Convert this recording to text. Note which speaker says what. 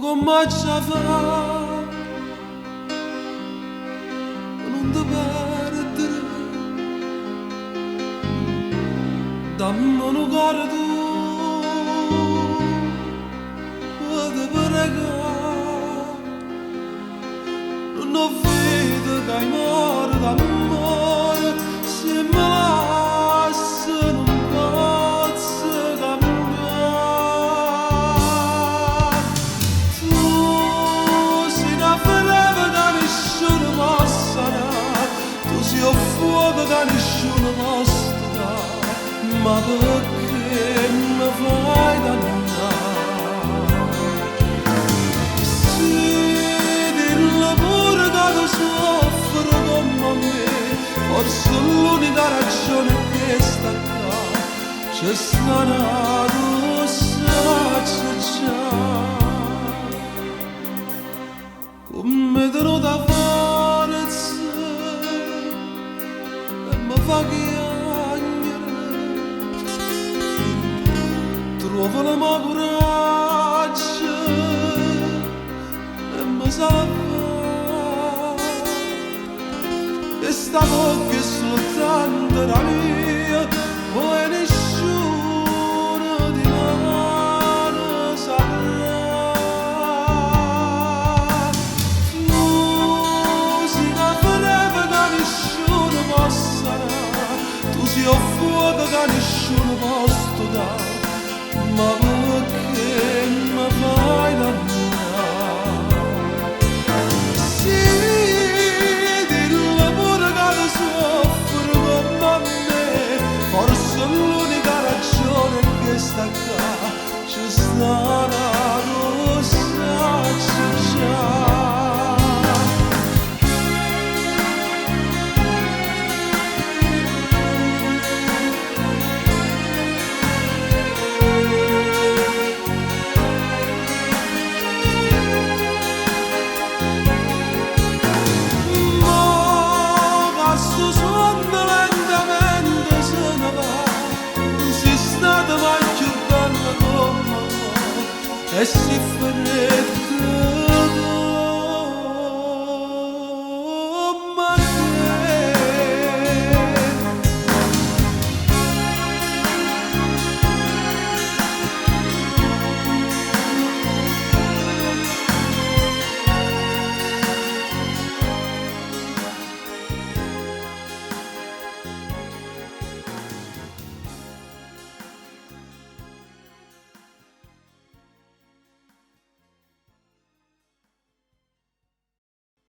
Speaker 1: come ci fa non ti perdere dammi un cuore tu ti prego non vedo che hai morto d'amore se me lasci non posso cambiare tu sei una ferita che nessuno può sanare tu sei un fuoco che nessuno può stare ma perché mi fai dannare soffro come me forse l'unica ragione che sta qua c'è stata tu faccio già come te lo da forza e mi fa chiagnere trovo la mia coraggio e mi salva e sta bocca è soltanto la mia poi nessuno di mano saprà tu sei una ferita che nessuno può sanare tu sei un fuoco che nessuno può stare ma perché mi fai dannare forse l'unica ragione che sta qua c'è stata lo sacci già e si freddo